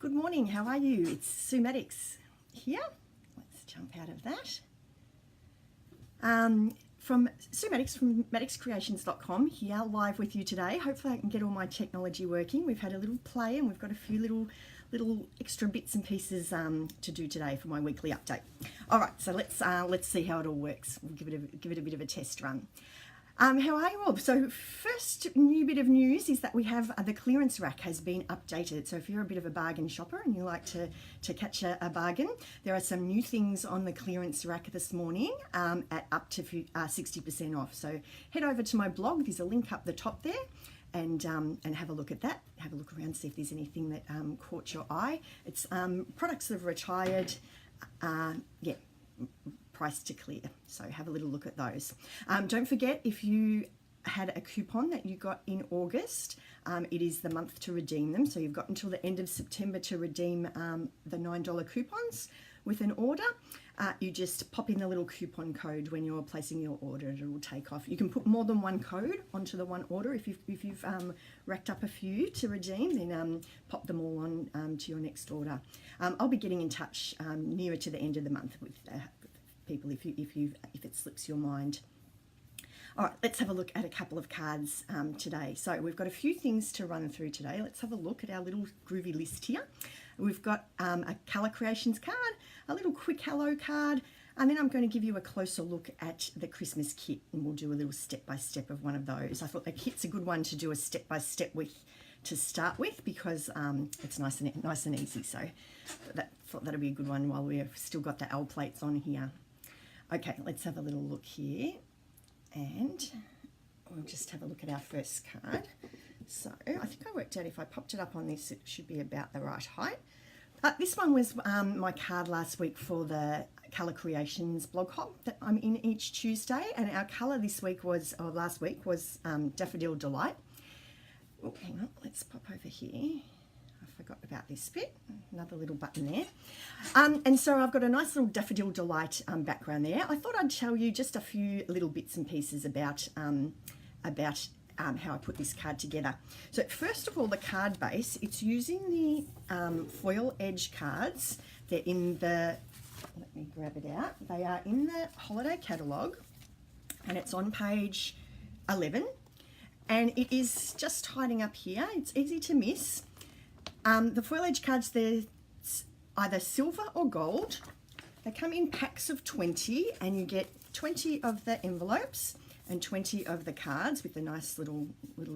Good morning, how are you? It's Sue here. Let's jump out of that. From Sue from MaddoxCreations.com here live with you today. Hopefully I can get all my technology working. We've had a little play and we've got a few little extra bits and pieces to do today for my weekly update. All right, so let's see how it all works. We'll give it a bit of a test run. How are you all? So first new bit of news is that we have the clearance rack has been updated. So if you're a bit of a bargain shopper and you like to catch a bargain, there are some new things on the clearance rack this morning at up to 60% off. So head over to my blog. There's a link up the top there. And have a look at that. Have a look around, see if there's anything that caught your eye. It's products that have retired, price to clear. So have a little look at those. Don't forget, if you had a coupon that you got in August, it is the month to redeem them. So you've got until the end of September to redeem the $9 coupons with an order. You just pop in the little coupon code when you're placing your order. It will take off. You can put more than one code onto the one order. If you've racked up a few to redeem, then pop them all on to your next order. I'll be getting in touch nearer to the end of the month with people if it slips your mind. All right, let's have a look at a couple of cards today. So we've got a few things to run through today. Let's have a look at our little groovy list here. We've got a Colour Creations card, a little quick hello card, and then I'm going to give you a closer look at the Christmas kit, and we'll do a little step-by-step of one of those. I thought the kit's a good one to do a step-by-step with to start with because it's nice and easy. So thought that'd be a good one while we've still got the L plates on here. Okay, let's have a little look here, and we'll just have a look at our first card. So I think I worked out if I popped it up on this, it should be about the right height. This one was my card last week for the Colour Creations blog hop that I'm in each Tuesday, and our colour this week was, or last week, was Daffodil Delight. Oh, hang on, let's pop over here. I forgot about this bit, another little button there. And so I've got a nice little Daffodil Delight background there. I thought I'd tell you just a few little bits and pieces about how I put this card together. So first of all, the card base, it's using the foil edge cards. They're in the, let me grab it out. They are in the holiday catalogue, and it's on page 11. And it is just hiding up here. It's easy to miss. The foil edge cards, they're either silver or gold. They come in packs of 20, and you get 20 of the envelopes and 20 of the cards with a nice little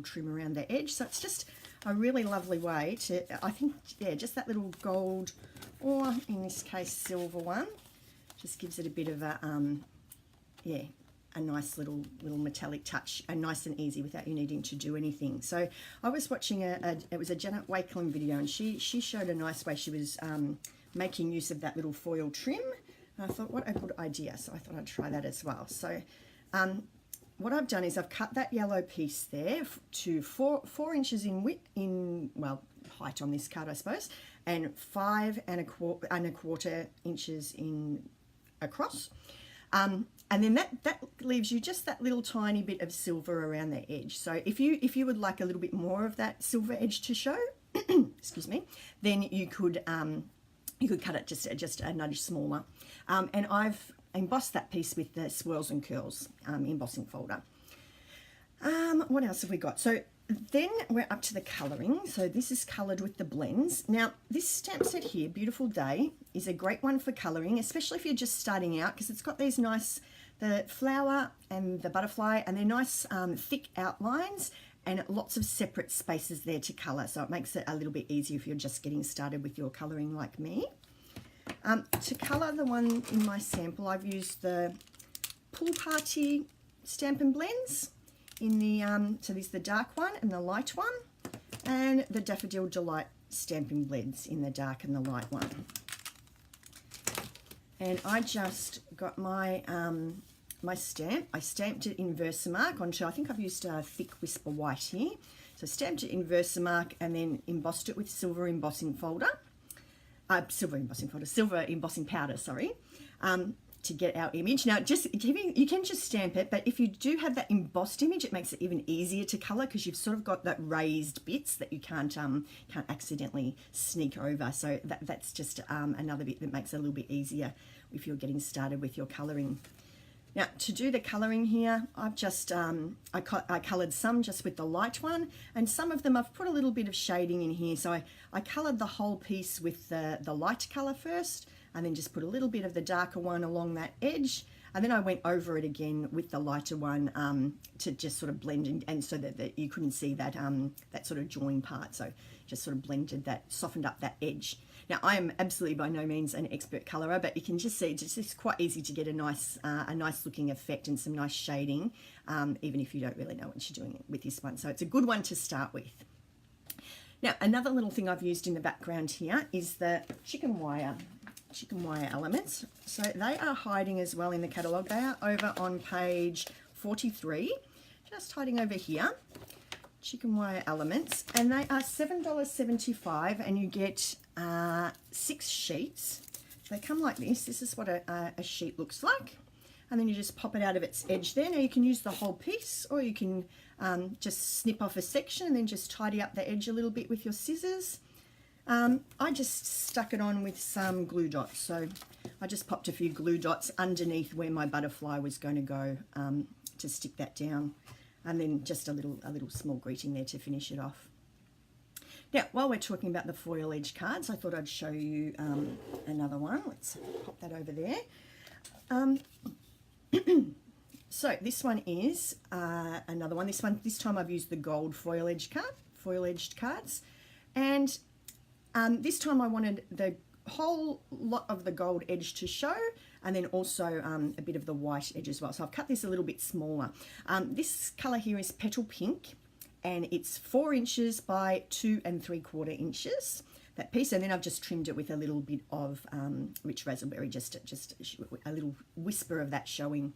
trim around the edge. So it's just a really lovely way to, I think, yeah, just that little gold, or in this case silver one, just gives it a bit of a, a nice little metallic touch, and nice and easy without you needing to do anything. So I was watching it was a Janet Wakelin video, and she showed a nice way she was making use of that little foil trim. And I thought, what a good idea. So I thought I'd try that as well. So what I've done is I've cut that yellow piece there to 4 inches in width, height on this card, I suppose, and 5 1/4 inches in across. And then that leaves you just that little tiny bit of silver around the edge. So if you would like a little bit more of that silver edge to show, excuse me, then you could cut it just a nudge smaller. And I've embossed that piece with the Swirls and Curls embossing folder. What else have we got? So then we're up to the colouring. So this is coloured with the blends. Now this stamp set here, Beautiful Day, is a great one for colouring, especially if you're just starting out, because it's got these nice, the flower and the butterfly, and they're nice thick outlines and lots of separate spaces there to colour. So it makes it a little bit easier if you're just getting started with your colouring like me. To colour the one in my sample, I've used the Pool Party Stampin' blends in the, so there's the dark one and the light one, and the Daffodil Delight Stampin' blends in the dark and the light one. And I just got my my stamp. I stamped it in Versamark onto, I think I've used a thick Whisper White here. So stamped it in Versamark and then embossed it with silver embossing powder, sorry. to get our image. Now, you can just stamp it, but if you do have that embossed image, it makes it even easier to color because you've sort of got that raised bits that you can't accidentally sneak over. So that's just another bit that makes it a little bit easier if you're getting started with your coloring. Now, to do the colouring here, I've just, I coloured some just with the light one, and some of them I've put a little bit of shading in here. So I coloured the whole piece with the light colour first, and then just put a little bit of the darker one along that edge, and then I went over it again with the lighter one to just sort of blend in, and so that you couldn't see that, that sort of join part. So just sort of blended that, softened up that edge. Now, I am absolutely by no means an expert colourer, but you can just see it's quite easy to get a nice looking effect and some nice shading, even if you don't really know what you're doing with this one. So it's a good one to start with. Now, another little thing I've used in the background here is the chicken wire elements. So they are hiding as well in the catalogue. They are over on page 43, just hiding over here. Chicken wire elements, and they are $7.75, and you get 6 sheets. They come like this. This is what a sheet looks like, and then you just pop it out of its edge there. Now you can use the whole piece, or you can just snip off a section and then just tidy up the edge a little bit with your scissors. I just stuck it on with some glue dots, so I just popped a few glue dots underneath where my butterfly was going to go to stick that down. And then just a little small greeting there to finish it off. Now, while we're talking about the foil edge cards, I thought I'd show you another one. Let's pop that over there. So this one is another one. This time I've used the gold foil edged cards, and this time I wanted the whole lot of the gold edge to show, and then also a bit of the white edge as well. So I've cut this a little bit smaller. This colour here is Petal Pink, and it's 4 inches by 2 3/4 inches, that piece. And then I've just trimmed it with a little bit of rich raspberry, just a little whisper of that showing.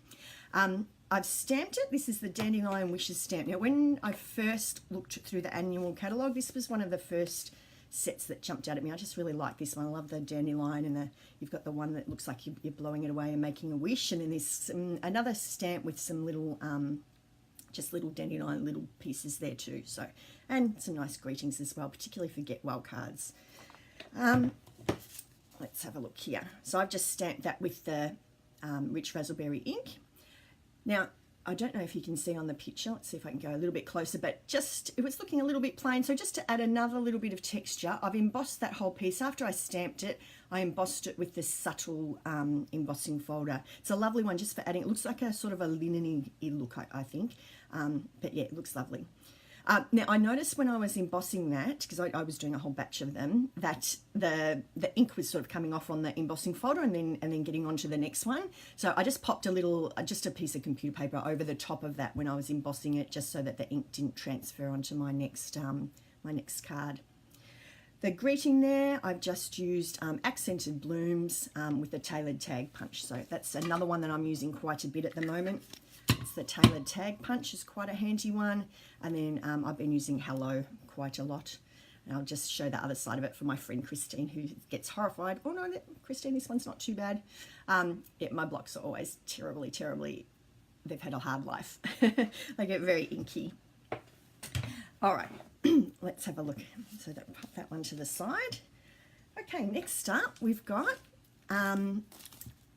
I've stamped it. This is the Dandelion Wishes stamp. Now, when I first looked through the annual catalogue, this was one of the first sets that jumped out at me. I just really like this one. I love the dandelion, and you've got the one that looks like you're blowing it away and making a wish, and then there's another stamp with some little just little dandelion little pieces there too. So, and some nice greetings as well, particularly for Get Well cards. Let's have a look here. So I've just stamped that with the rich raspberry ink. Now, I don't know if you can see on the picture. Let's see if I can go a little bit closer, but it was looking a little bit plain. So just to add another little bit of texture, I've embossed that whole piece. After I stamped it, I embossed it with this subtle embossing folder. It's a lovely one just for adding. It looks like a sort of a linen-y look, I think. But yeah, it looks lovely. Now, I noticed when I was embossing that, because I was doing a whole batch of them, that the ink was sort of coming off on the embossing folder and then getting onto the next one. So I just popped just a piece of computer paper over the top of that when I was embossing it, just so that the ink didn't transfer onto my next card. The greeting there, I've just used accented blooms with the tailored tag punch. So that's another one that I'm using quite a bit at the moment. It's the tailored tag punch, is quite a handy one. And then I've been using Hello quite a lot. And I'll just show the other side of it for my friend Christine, who gets horrified. Oh no, Christine, this one's not too bad. Yeah, my blocks are always terribly, they've had a hard life. They get very inky. All right, let's have a look. So pop that one to the side. Okay, next up we've got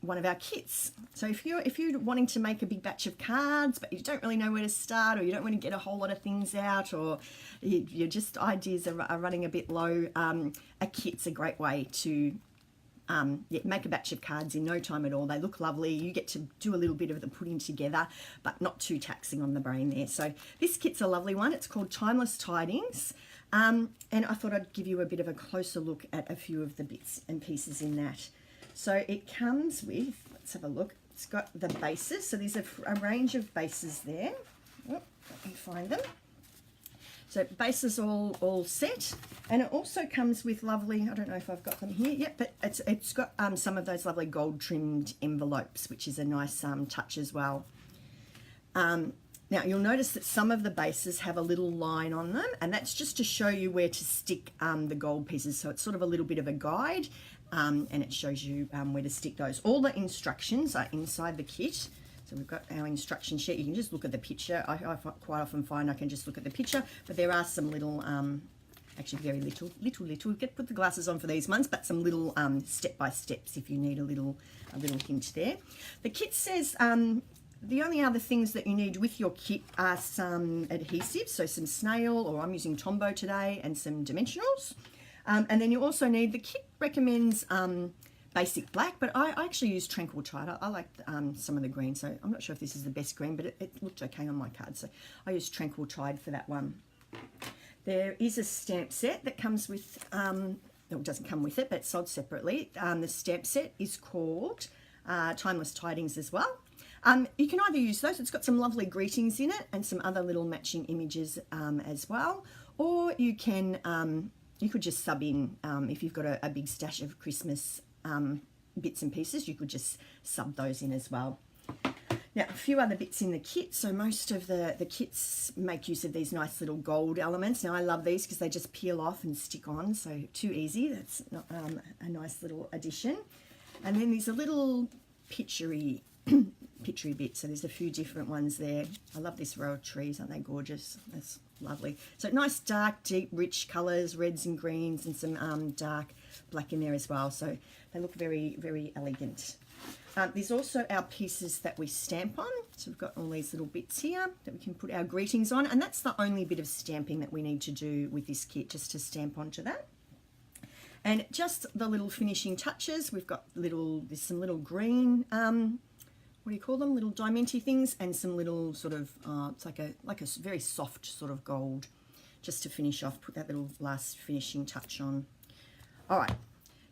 one of our kits. So if you're wanting to make a big batch of cards, but you don't really know where to start, or you don't want to get a whole lot of things out, or you're just ideas are running a bit low, a kit's a great way to make a batch of cards in no time at all. They look lovely. You get to do a little bit of the putting together, but not too taxing on the brain there. So this kit's a lovely one. It's called Timeless Tidings. And I thought I'd give you a bit of a closer look at a few of the bits and pieces in that. So it comes with, let's have a look, it's got the bases. So there's a range of bases there. Oh, let me find them. So bases all set. And it also comes with lovely, I don't know if I've got them here yet, but it's got some of those lovely gold trimmed envelopes, which is a nice touch as well. Now you'll notice that some of the bases have a little line on them, and that's just to show you where to stick the gold pieces. So it's sort of a little bit of a guide, and it shows you where to stick those. All the instructions are inside the kit. So we've got our instruction sheet. You can just look at the picture. I quite often find I can just look at the picture, but there are some little, actually very little, put the glasses on for these ones, but some little step-by-steps if you need a little hint there. The kit says, the only other things that you need with your kit are some adhesives, so some snail, or I'm using Tombow today, and some dimensionals. And then you also need, the kit recommends basic black, but I actually use Tranquil Tide. I like some of the green, so I'm not sure if this is the best green, but it looked okay on my card, so I use Tranquil Tide for that one. There is a stamp set that comes with, no, it doesn't come with it, but it's sold separately. The stamp set is called Timeless Tidings as well. You can either use those, it's got some lovely greetings in it and some other little matching images as well, or you can, you could just sub in, if you've got a big stash of Christmas bits and pieces, you could just sub those in as well. Now, a few other bits in the kit. So most of the kits make use of these nice little gold elements. Now, I love these because they just peel off and stick on, so too easy. That's not, a nice little addition. And then there's a little picture-y bit, so there's a few different ones there. I love this row of trees, aren't they gorgeous? That's lovely. So nice dark, deep, rich colours, reds and greens, and some dark black in there as well. So they look very, very elegant. There's also our pieces that we stamp on. So we've got all these little bits here that we can put our greetings on, and that's the only bit of stamping that we need to do with this kit, just to stamp onto that. And just the little finishing touches, we've got there's some little green, what do you call them? Little diamanty things, and some little sort of, it's like a very soft sort of gold, just to finish off, put that little last finishing touch on. All right,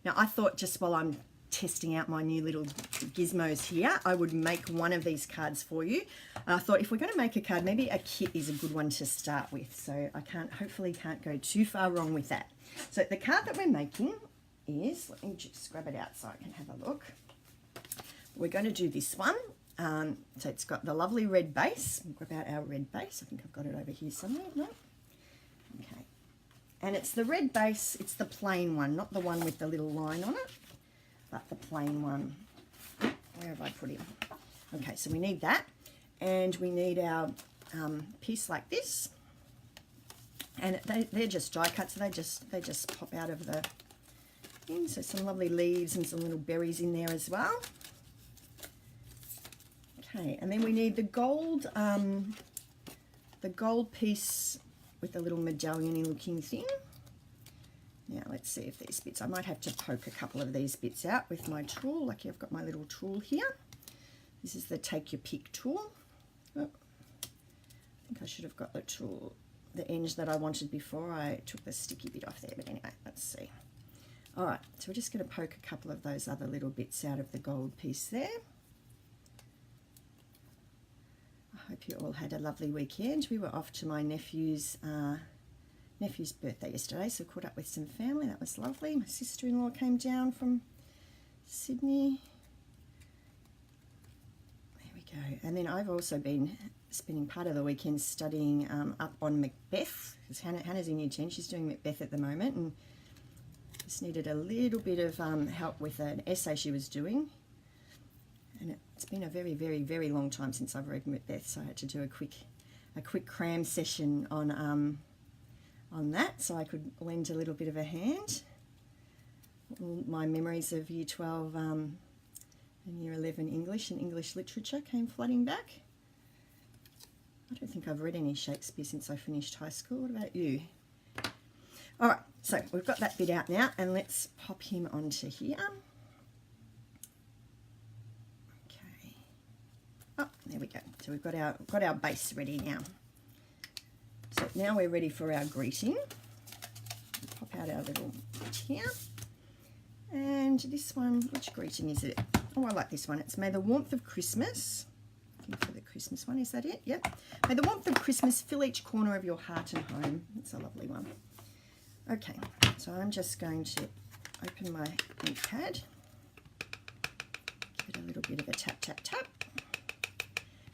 now I thought just while I'm testing out my new little gizmos here, I would make one of these cards for you. And I thought if we're going to make a card, maybe a kit is a good one to start with. So I hopefully can't go too far wrong with that. So the card that we're making is, let me just grab it out so I can have a look. We're going to do this one. So it's got the lovely red base. We'll grab out our red base. I think I've got it over here somewhere. No? Okay. And it's the red base. It's the plain one, not the one with the little line on it, but the plain one. Where have I put it? Okay, so we need that. And we need our piece like this. And they're just die cut, so they just pop out of the thing. So some lovely leaves and some little berries in there as well. Okay, and then we need the gold piece with the little medallion-y looking thing. Now let's see if these bits, I might have to poke a couple of these bits out with my tool. Like I've got my little tool here. This is the take your pick tool. Oh, I think I should have got the tool, the end that I wanted before I took the sticky bit off there, but anyway, let's see. All right, so we're just going to poke a couple of those other little bits out of the gold piece there. I hope you all had a lovely weekend. We were off to my nephew's birthday yesterday, so caught up with some family. That was lovely. My sister-in-law came down from Sydney. There we go. And then I've also been spending part of the weekend studying up on Macbeth, because Hannah's in year 10. She's doing Macbeth at the moment, and just needed a little bit of help with an essay she was doing. And it's been a very, very, very long time since I've read Macbeth, so I had to do a quick cram session on that, so I could lend a little bit of a hand. All my memories of Year 12 and Year 11 English and English literature came flooding back. I don't think I've read any Shakespeare since I finished high school. What about you? All right, so we've got that bit out now, and let's pop him onto here. Okay. Oh, there we go. So we've got our base ready now. So now we're ready for our greeting. Pop out our little bit here. And this one, which greeting is it? Oh, I like this one. It's May the Warmth of Christmas. Looking for the Christmas one, is that it? Yep. May the warmth of Christmas fill each corner of your heart and home. That's a lovely one. Okay, so I'm just going to open my ink pad. Give it a little bit of a tap, tap, tap.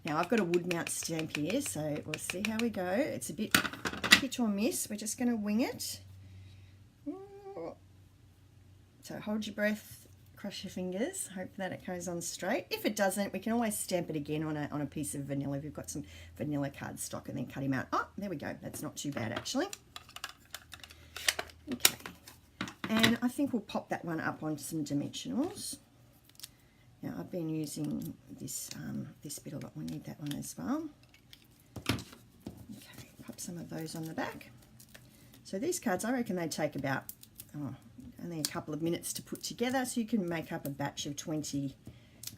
Now I've got a wood mount stamp here, so we'll see how we go. It's a bit hit or miss. We're just going to wing it. So hold your breath, cross your fingers, hope that it goes on straight. If it doesn't, we can always stamp it again on a piece of vanilla. If you've got some vanilla cardstock, and then cut him out. Oh, there we go. That's not too bad actually. Okay, and I think we'll pop that one up on some dimensionals. Now I've been using this this bit a lot. We need that one as well. Okay, pop some of those on the back. So these cards, I reckon they take about only a couple of minutes to put together, so you can make up a batch of 20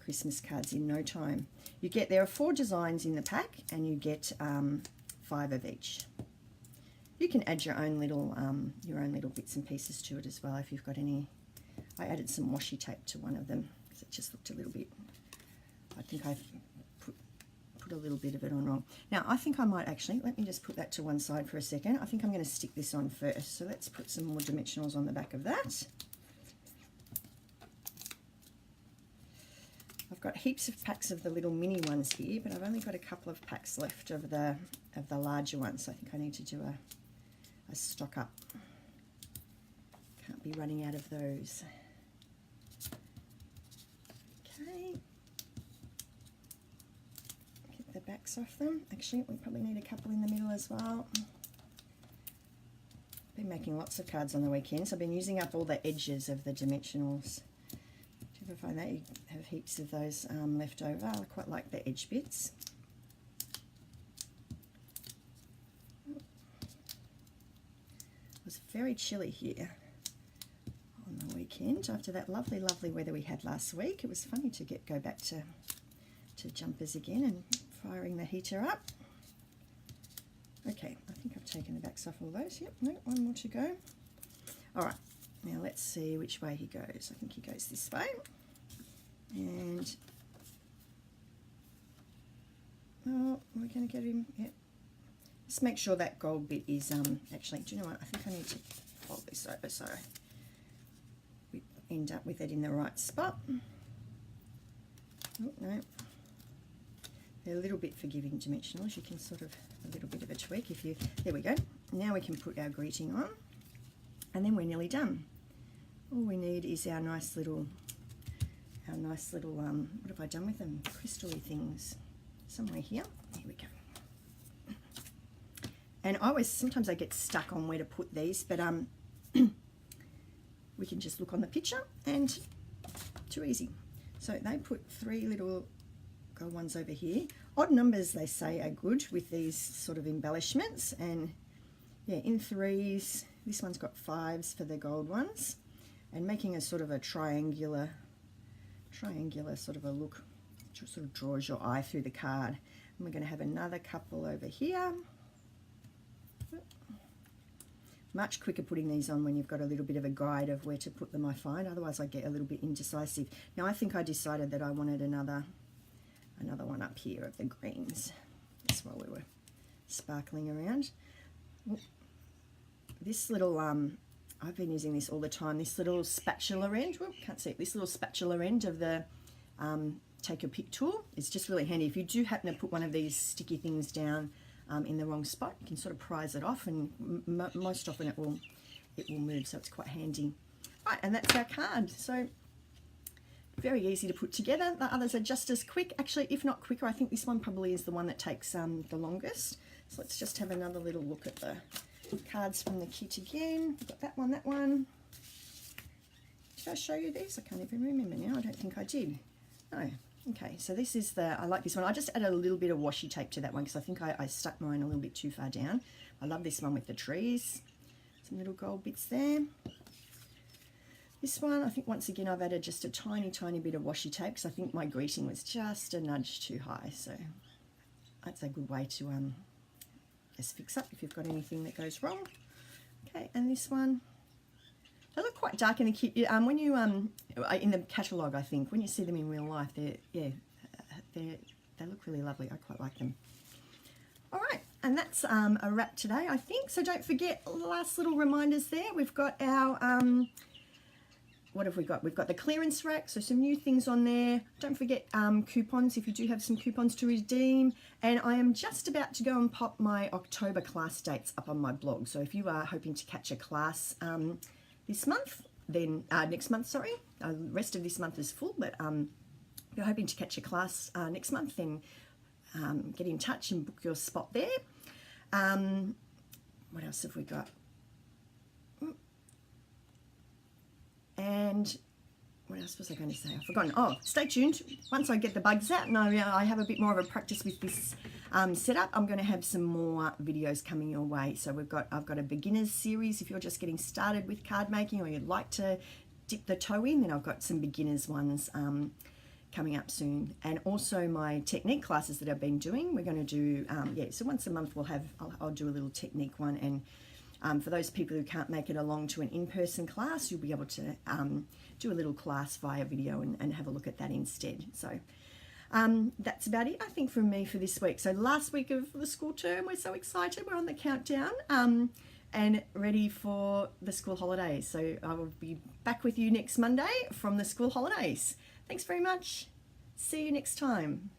Christmas cards in no time. There are 4 designs in the pack, and you get 5 of each. You can add your own little bits and pieces to it as well if you've got any. I added some washi tape to one of them because it just looked a little bit. I think I've put a little bit of it on wrong. Now I think I might actually, let me just put that to one side for a second. I think I'm going to stick this on first. So let's put some more dimensionals on the back of that. I've got heaps of packs of the little mini ones here, but I've only got a couple of packs left of the larger ones. So I think I need to do a stock up. Can't be running out of those. Okay. Get the backs off them. Actually, we probably need a couple in the middle as well. Been making lots of cards on the weekend, so I've been using up all the edges of the dimensionals. Do you ever find that you have heaps of those left over? I quite like the edge bits. It was very chilly here on the weekend after that lovely weather we had last week. It was funny to go back to jumpers again and firing the heater up. Okay, I think I've taken the backs off all those. Yep, no, one more to go. All right, now let's see which way he goes. I think he goes this way. And oh, we're going to get him. Yep. Just make sure that gold bit is actually, do you know what? I think I need to fold this over so we end up with it in the right spot. Oh, no. They're a little bit forgiving dimensionals. You can sort of, a little bit of a tweak if you, there we go. Now we can put our greeting on, and then we're nearly done. All we need is our nice little, what have I done with them? Crystal-y things. Somewhere here. Here we go. And sometimes I get stuck on where to put these, but we can just look on the picture and too easy. So they put 3 little gold ones over here. Odd numbers, they say, are good with these sort of embellishments, and yeah, in 3s. This one's got 5s for the gold ones, and making a sort of a triangular sort of a look, which sort of draws your eye through the card. And we're going to have another couple over here. Much quicker putting these on when you've got a little bit of a guide of where to put them, I find. Otherwise I get a little bit indecisive. Now I think I decided that I wanted another one up here of the greens. That's while we were sparkling around. This little I've been using this all the time, this little spatula end, whoop, can't see it, this little spatula end of the take your pick tool. It's just really handy. If you do happen to put one of these sticky things down in the wrong spot, you can sort of prise it off, and most often it will move, so it's quite handy. Right, and that's our card. So very easy to put together. The others are just as quick, actually, if not quicker. I think this one probably is the one that takes the longest. So let's just have another little look at the cards from the kit again. We've got that one. Did I show you these? I can't even remember now. I don't think I did. No. Okay, so this is I like this one. I just added a little bit of washi tape to that one because I think I stuck mine a little bit too far down. I love this one with the trees. Some little gold bits there. This one, I think once again I've added just a tiny bit of washi tape because I think my greeting was just a nudge too high. So that's a good way to just fix up if you've got anything that goes wrong. Okay, and this one, they look quite dark in the kit. When you in the catalogue, I think when you see them in real life, they look really lovely. I quite like them. All right, and that's a wrap today, I think. So don't forget, last little reminders there. We've got our what have we got? We've got the clearance rack, so some new things on there. Don't forget coupons if you do have some coupons to redeem. And I am just about to go and pop my October class dates up on my blog. So if you are hoping to catch a class this month, then next month, sorry, the rest of this month is full, but if you're hoping to catch a class next month, then get in touch and book your spot there. What else have we got? And what else was I going to say? I've forgotten. Oh, stay tuned. Once I get the bugs out and I have a bit more of a practice with this setup, I'm going to have some more videos coming your way. So I've got a beginners series if you're just getting started with card making or you'd like to dip the toe in, then I've got some beginners ones coming up soon. And also my technique classes that I've been doing, we're going to do, so once a month I'll do a little technique one, and for those people who can't make it along to an in-person class, you'll be able to do a little class via video and have a look at that instead. So that's about it, I think, from me for this week. So last week of the school term, we're so excited. We're on the countdown and ready for the school holidays. So I will be back with you next Monday from the school holidays. Thanks very much. See you next time.